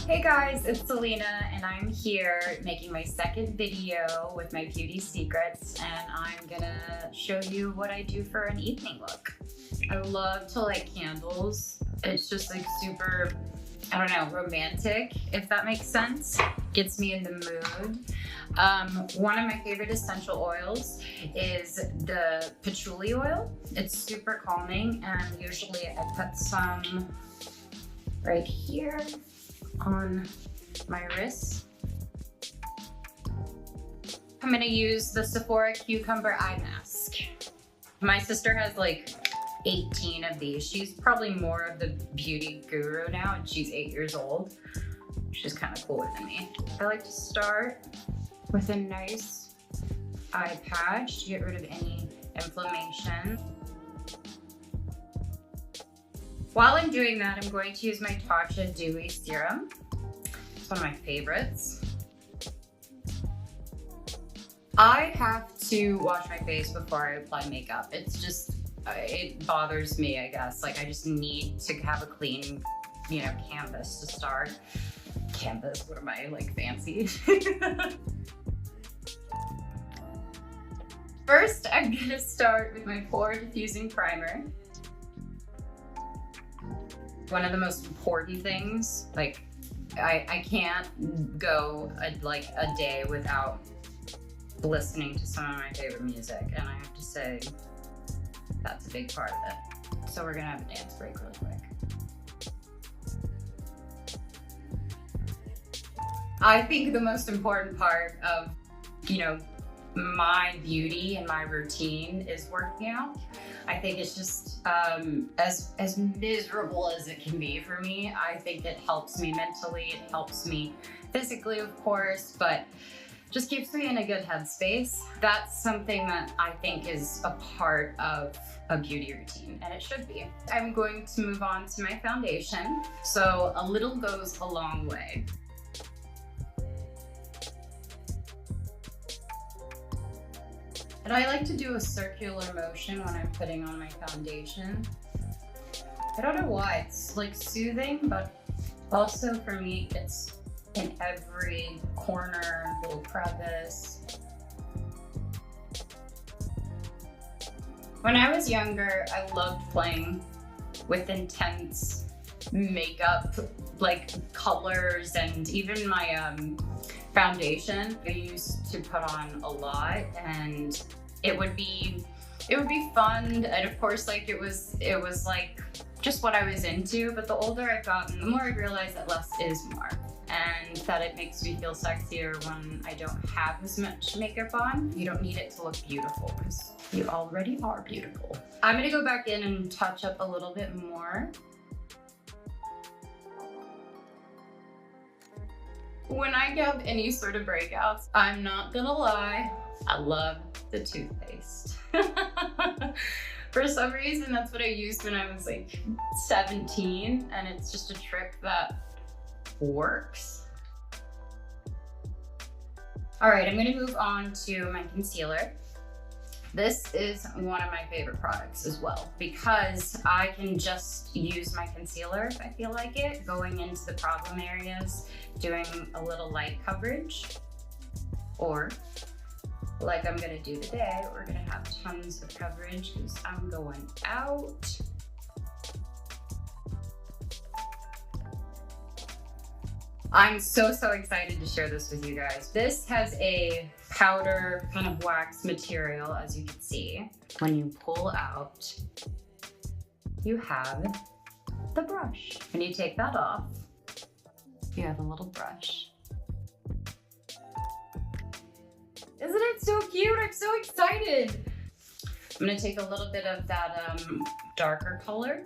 Hey guys, it's Selena and I'm here making my second video with my beauty secrets, and I'm gonna show you what I do for an evening look. I love to light candles. It's just like super, I don't know, romantic, if that makes sense. Gets me in the mood. One of my favorite essential oils is the patchouli oil. It's super calming, and usually I put some right here on my wrist. I'm gonna use the Sephora Cucumber Eye Mask. My sister has like 18 of these. She's probably more of the beauty guru now, and she's 8 years old. She's kind of cooler than me. I like to start with a nice eye patch to get rid of any inflammation. While I'm doing that, I'm going to use my Tatcha Dewy Serum. It's one of my favorites. I have to wash my face before I apply makeup. It's just, it bothers me, I guess. Like, I just need to have a clean, canvas to start. Canvas, what am I, like, fancy? First, I'm gonna start with my pore diffusing primer. One of the most important things, like, I can't go a day without listening to some of my favorite music, and I have to say that's a big part of it. So we're gonna have a dance break really quick. I think the most important part of, my beauty and my routine is working out. I think it's just as miserable as it can be for me. I think it helps me mentally, it helps me physically, of course, but just keeps me in a good headspace. That's something that I think is a part of a beauty routine, and it should be. I'm going to move on to my foundation. So a little goes a long way. And I like to do a circular motion when I'm putting on my foundation. I don't know why, it's like soothing, but also for me, it's in every corner, little crevice. When I was younger, I loved playing with intense makeup, like colors, and even my foundation. I used to put on a lot, and it would be fun, and of course, like it was like just what I was into. But the older I've gotten, the more I realize that less is more, and that it makes me feel sexier when I don't have as much makeup on. You don't need it to look beautiful, because you already are beautiful. I'm gonna go back in and touch up a little bit more. When I have any sort of breakouts, I'm not gonna lie, I love the toothpaste. For some reason, that's what I used when I was like 17, and it's just a trick that works. All right, I'm gonna move on to my concealer. This is one of my favorite products as well, because I can just use my concealer if I feel like it, going into the problem areas, doing a little light coverage, or like I'm gonna do today, we're gonna have tons of coverage because I'm going out. I'm so excited to share this with you guys. This has a powder kind of wax material, as you can see. When you pull out, you have the brush. When you take that off, you have a little brush. Isn't it so cute? I'm so excited. I'm gonna take a little bit of that darker color.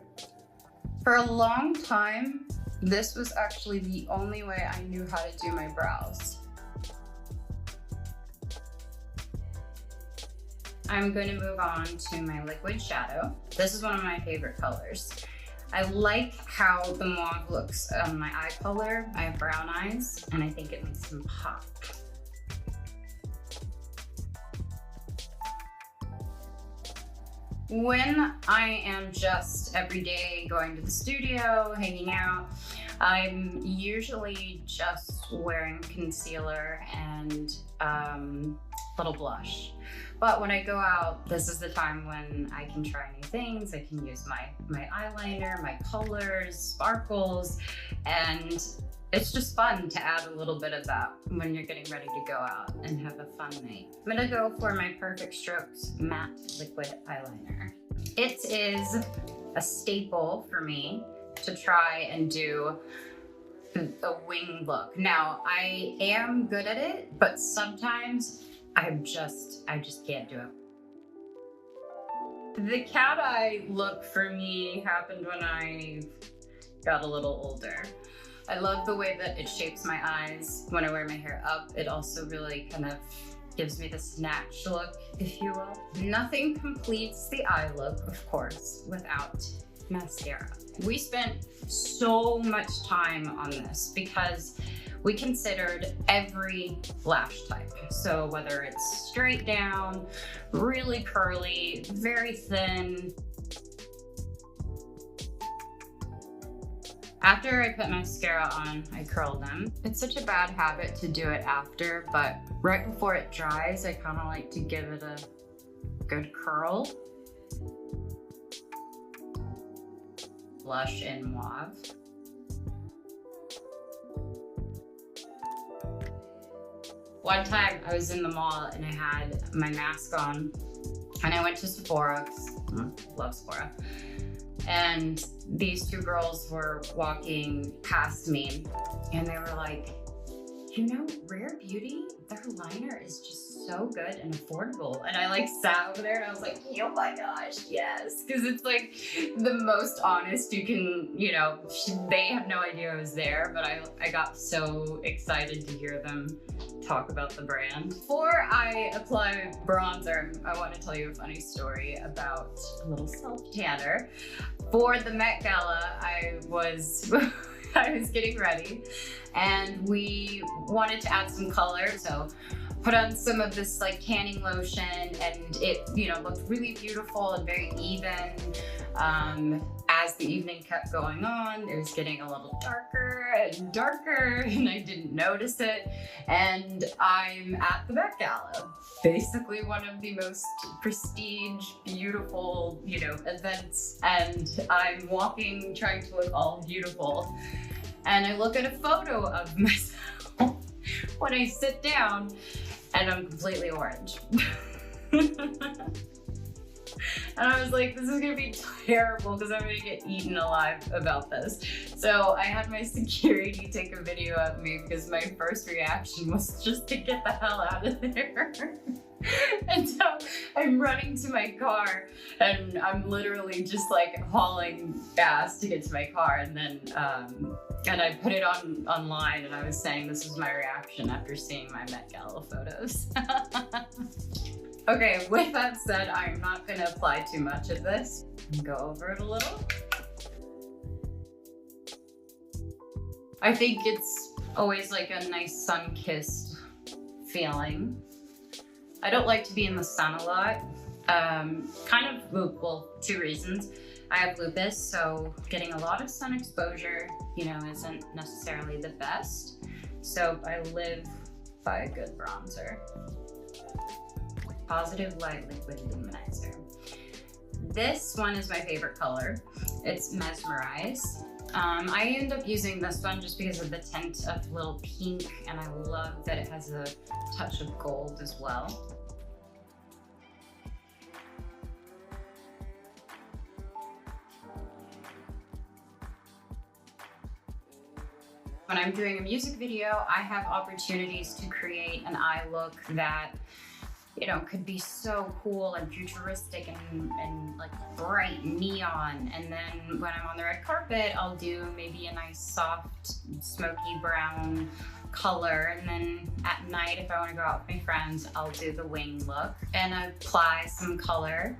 For a long time, this was actually the only way I knew how to do my brows. I'm going to move on to my liquid shadow. This is one of my favorite colors. I like how the mauve looks on my eye color. I have brown eyes, and I think it makes them pop. When I am just every day going to the studio, hanging out, I'm usually just wearing concealer and little blush. But when I go out, this is the time when I can try new things. I can use my eyeliner, my colors, sparkles, and it's just fun to add a little bit of that when you're getting ready to go out and have a fun night. I'm gonna go for my Perfect Strokes matte liquid eyeliner. It is a staple for me to try and do a wing look. Now, I am good at it, but sometimes I just can't do it. The cat eye look for me happened when I got a little older. I love the way that it shapes my eyes when I wear my hair up. It also really kind of gives me the snatch look, if you will. Nothing completes the eye look, of course, without mascara. We spent so much time on this because we considered every lash type. So whether it's straight down, really curly, very thin. After I put mascara on, I curl them. It's such a bad habit to do it after, but right before it dries, I kind of like to give it a good curl. Blush in Mauve. One time I was in the mall and I had my mask on and I went to Sephora, love Sephora, and these two girls were walking past me and they were like, you know, Rare Beauty, their liner is just so good and affordable. And I like sat over there and I was like, oh my gosh, yes. Because it's like the most honest you can, you know, they have no idea I was there, but I got so excited to hear them talk about the brand. Before I apply bronzer, I want to tell you a funny story about a little self-tanner. For the Met Gala, I was getting ready and we wanted to add some color, so put on some of this like tanning lotion and it, you know, looked really beautiful and very even. As the evening kept going on, it was getting a little darker and darker and I didn't notice it. And I'm at the Met Gala, basically one of the most prestige, beautiful, you know, events. And I'm walking, trying to look all beautiful. And I look at a photo of myself when I sit down and I'm completely orange. And I was like, this is gonna be terrible because I'm gonna get eaten alive about this. So I had my security take a video of me because my first reaction was just to get the hell out of there. And so I'm running to my car and I'm literally just like hauling ass to get to my car. And then, and I put it online and I was saying this was my reaction after seeing my Met Gala photos. Okay, with that said, I'm not gonna apply too much of this. Go over it a little. I think it's always like a nice sun-kissed feeling. I don't like to be in the sun a lot. Kind of, well, two reasons. I have lupus, so getting a lot of sun exposure, you know, isn't necessarily the best. So I live by a good bronzer. Positive Light Liquid Luminizer. This one is my favorite color. It's Mesmerize. I end up using this one just because of the tint of little pink, and I love that it has a touch of gold as well. When I'm doing a music video, I have opportunities to create an eye look that, you know, could be so cool and futuristic and like bright neon. And then when I'm on the red carpet, I'll do maybe a nice soft smoky brown color. And then at night, if I want to go out with my friends, I'll do the wing look and apply some color.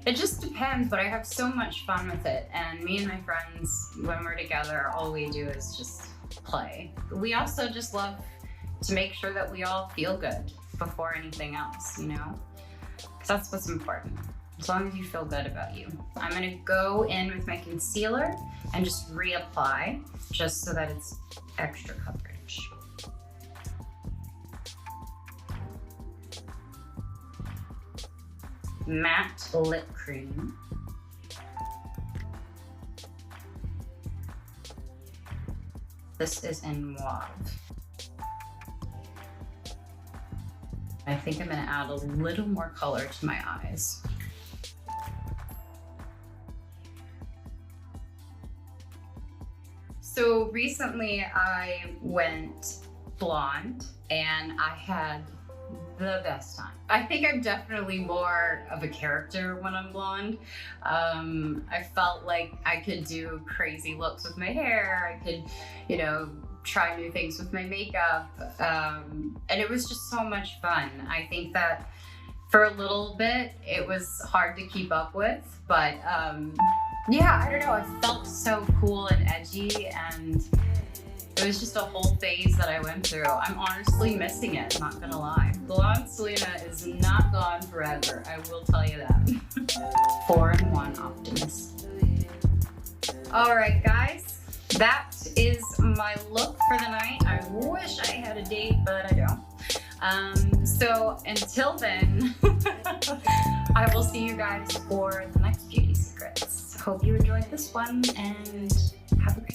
It just depends, but I have so much fun with it. And me and my friends, when we're together, all we do is just play. We also just love to make sure that we all feel good before anything else, you know? Because that's what's important. as long as you feel good about you. I'm gonna go in with my concealer and just reapply, just so that it's extra coverage. Matte lip cream. This is in Mauve. I think I'm gonna add a little more color to my eyes. So recently I went blonde and I had the best time. I think I'm definitely more of a character when I'm blonde. I felt like I could do crazy looks with my hair. I could, you know, try new things with my makeup. And it was just so much fun. I think that for a little bit, it was hard to keep up with, but yeah, I don't know, I felt so cool and edgy, and it was just a whole phase that I went through. I'm honestly missing it, not gonna lie. Blonde Selena is not gone forever, I will tell you that. 4-in-1 Optimist. All right, guys. That is my look for the night. I wish I had a date, but I don't. So until then, I will see you guys for the next beauty secrets. Hope you enjoyed this one and have a great